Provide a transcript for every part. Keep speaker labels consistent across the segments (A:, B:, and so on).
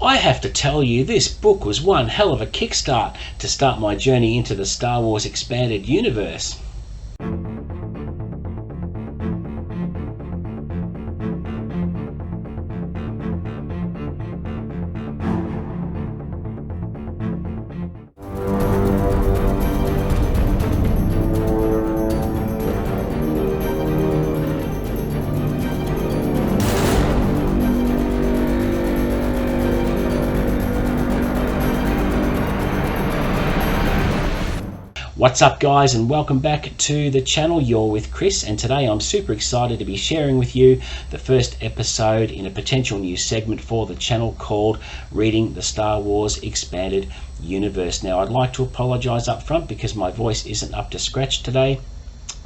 A: I have to tell you, this book was one hell of a kickstart to start my journey into the Star Wars expanded universe. What's up guys, and welcome back to the channel. You're with Chris, and today I'm super excited to be sharing with you the first episode in a potential new segment for the channel called Reading the Star Wars Expanded Universe. Now I'd like to apologize up front because my voice isn't up to scratch today.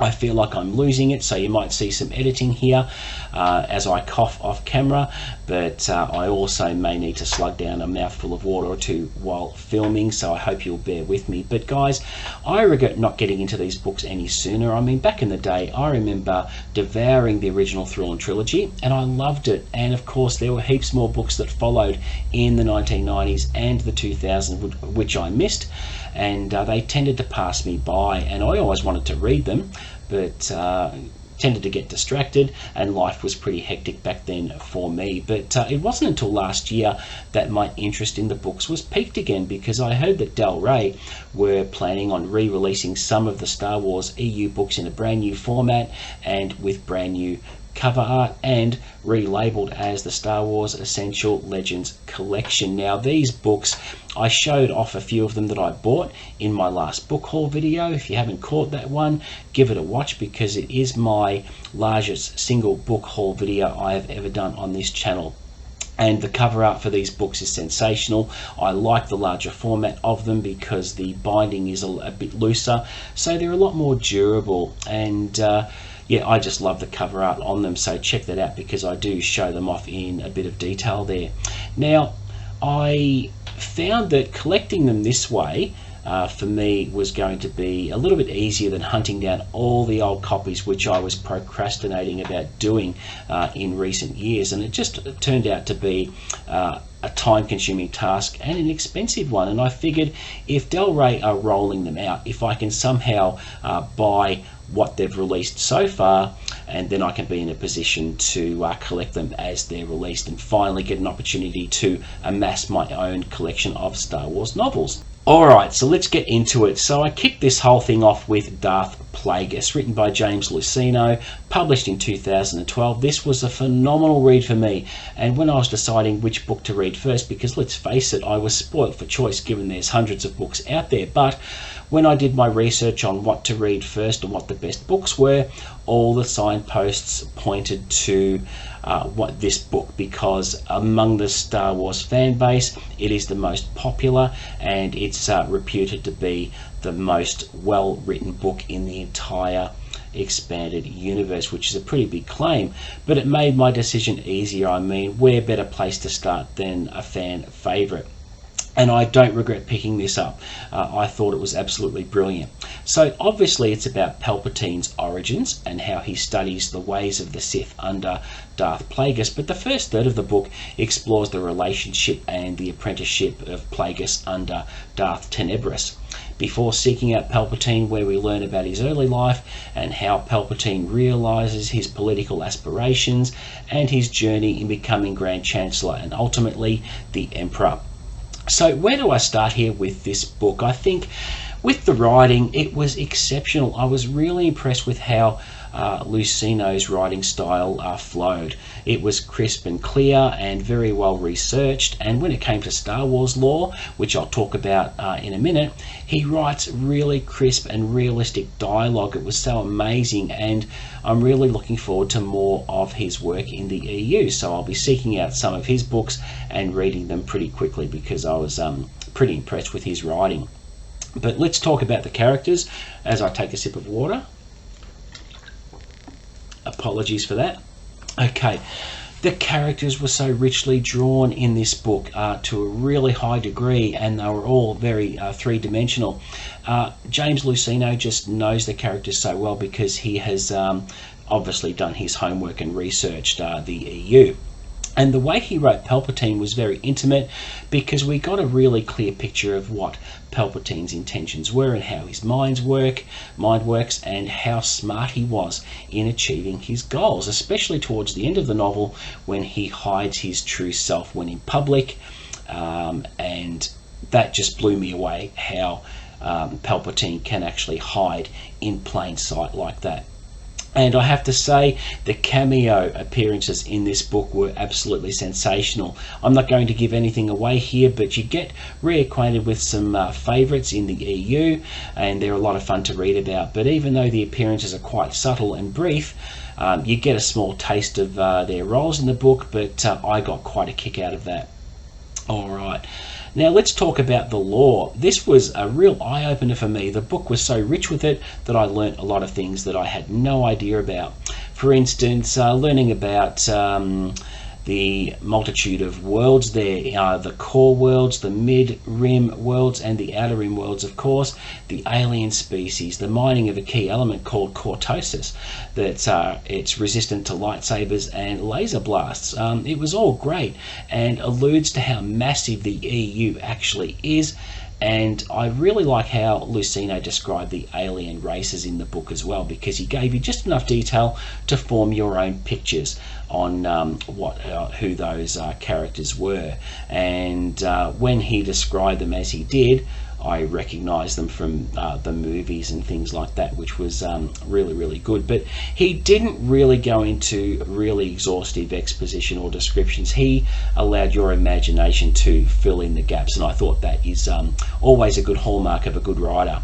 A: I feel like I'm losing it, so you might see some editing here as I cough off camera, but I also may need to slug down a mouthful of water or two while filming, so I hope you'll bear with me. But guys, I regret not getting into these books any sooner. I mean, back in the day, I remember devouring the original Thrawn trilogy, and I loved it. And of course, there were heaps more books that followed in the 1990s and the 2000s, which I missed, and they tended to pass me by, and I always wanted to read them, but tended to get distracted, and life was pretty hectic back then for me. But it wasn't until last year that my interest in the books was piqued again, because I heard that Del Rey were planning on re-releasing some of the Star Wars EU books in a brand new format and with brand new cover art, and relabeled as the Star Wars Essential Legends Collection. Now these books, I showed off a few of them that I bought in my last book haul video. If you haven't caught that one, give it a watch, because it is my largest single book haul video I have ever done on this channel. And the cover art for these books is sensational. I like the larger format of them because the binding is a bit looser, so they're a lot more durable, and yeah, I just love the cover art on them, so check that out because I do show them off in a bit of detail there. Now, I found that collecting them this way for me was going to be a little bit easier than hunting down all the old copies, which I was procrastinating about doing in recent years, and it just turned out to be a time-consuming task and an expensive one. And I figured if Del Rey are rolling them out, if I can somehow buy what they've released so far, and then I can be in a position to collect them as they're released and finally get an opportunity to amass my own collection of Star Wars novels. Alright, so let's get into it. So I kicked this whole thing off with Darth Plagueis, written by James Luceno, published in 2012. This was a phenomenal read for me, and when I was deciding which book to read first, because let's face it, I was spoilt for choice given there's hundreds of books out there, but when I did my research on what to read first and what the best books were, all the signposts pointed to what this book, because among the Star Wars fan base, it is the most popular, and it's reputed to be the most well-written book in the entire expanded universe, which is a pretty big claim, but it made my decision easier. I mean, where better place to start than a fan favorite? And I don't regret picking this up. I thought it was absolutely brilliant. So obviously it's about Palpatine's origins and how he studies the ways of the Sith under Darth Plagueis, but the first third of the book explores the relationship and the apprenticeship of Plagueis under Darth Tenebris, before seeking out Palpatine, where we learn about his early life and how Palpatine realizes his political aspirations and his journey in becoming Grand Chancellor and ultimately the Emperor. So where do I start here with this book? I think with the writing, it was exceptional. I was really impressed with how Luceno's writing style flowed. It was crisp and clear and very well researched, and when it came to Star Wars lore, which I'll talk about in a minute, he writes really crisp and realistic dialogue. It was so amazing, and I'm really looking forward to more of his work in the EU, so I'll be seeking out some of his books and reading them pretty quickly because I was pretty impressed with his writing. But let's talk about the characters as I take a sip of water. Apologies for that. Okay, the characters were so richly drawn in this book to a really high degree, and they were all very three-dimensional. James Luceno just knows the characters so well because he has obviously done his homework and researched the EU. And the way he wrote Palpatine was very intimate, because we got a really clear picture of what Palpatine's intentions were and how his mind works, and how smart he was in achieving his goals, especially towards the end of the novel when he hides his true self when in public. And that just blew me away, how Palpatine can actually hide in plain sight like that. And I have to say, the cameo appearances in this book were absolutely sensational. I'm not going to give anything away here, but you get reacquainted with some favourites in the EU, and they're a lot of fun to read about. But even though the appearances are quite subtle and brief, you get a small taste of their roles in the book, but I got quite a kick out of that. Alright, now let's talk about the lore. This was a real eye-opener for me. The book was so rich with it that I learnt a lot of things that I had no idea about. For instance, learning about the multitude of worlds there, the core worlds, the mid-rim worlds, and the outer rim worlds, of course, the alien species, the mining of a key element called cortosis, that it's resistant to lightsabers and laser blasts. It was all great, and alludes to how massive the EU actually is. And I really like how Luceno described the alien races in the book as well, because he gave you just enough detail to form your own pictures on who those characters were. And when he described them as he did, I recognised them from the movies and things like that, which was really, really good. But he didn't really go into really exhaustive exposition or descriptions. He allowed your imagination to fill in the gaps, and I thought that is always a good hallmark of a good writer.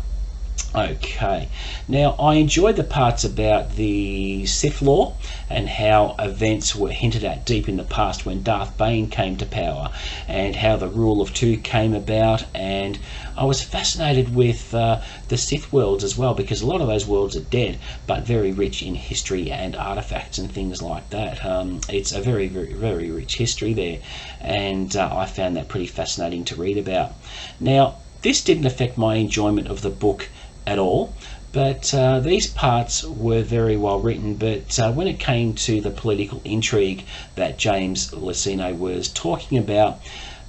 A: Okay, now I enjoyed the parts about the Sith lore and how events were hinted at deep in the past when Darth Bane came to power, and how the Rule of Two came about. And I was fascinated with the Sith worlds as well, because a lot of those worlds are dead but very rich in history and artifacts and things like that. It's a very, very, very rich history there, and I found that pretty fascinating to read about. Now, this didn't affect my enjoyment of the book at all, but these parts were very well written. But when it came to the political intrigue that James Luceno was talking about,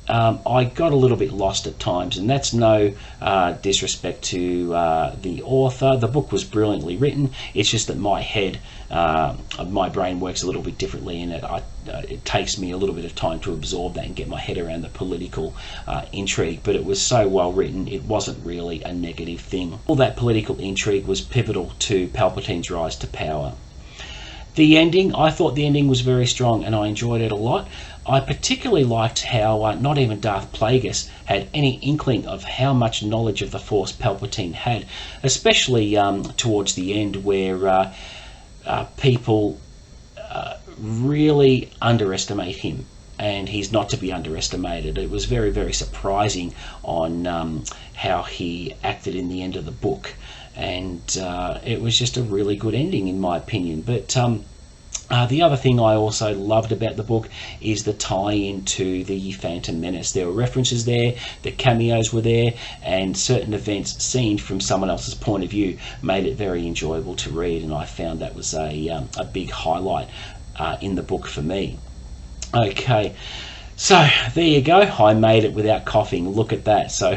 A: I got a little bit lost at times, and that's no disrespect to the author. The book was brilliantly written. It's just that my brain works a little bit differently, and it takes me a little bit of time to absorb that and get my head around the political intrigue. But it was so well written, it wasn't really a negative thing. All that political intrigue was pivotal to Palpatine's rise to power. The ending, I thought the ending was very strong, and I enjoyed it a lot. I particularly liked how not even Darth Plagueis had any inkling of how much knowledge of the Force Palpatine had, especially towards the end, where people really underestimate him, and he's not to be underestimated. It was very, very surprising on how he acted in the end of the book, and it was just a really good ending in my opinion. But the other thing I also loved about the book is the tie-in to the Phantom Menace. There were references there, the cameos were there, and certain events seen from someone else's point of view made it very enjoyable to read, and I found that was a big highlight in the book for me. Okay, so there you go, I made it without coughing, look at that. So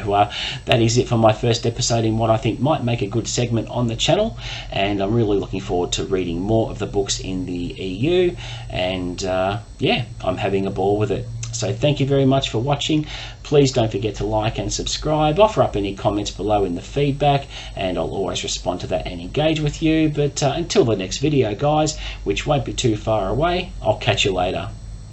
A: that is it for my first episode in what I think might make a good segment on the channel, and I'm really looking forward to reading more of the books in the EU, and yeah, I'm having a ball with it. So thank you very much for watching. Please don't forget to like and subscribe, offer up any comments below in the feedback, and I'll always respond to that and engage with you. But until the next video guys, which won't be too far away, I'll catch you later.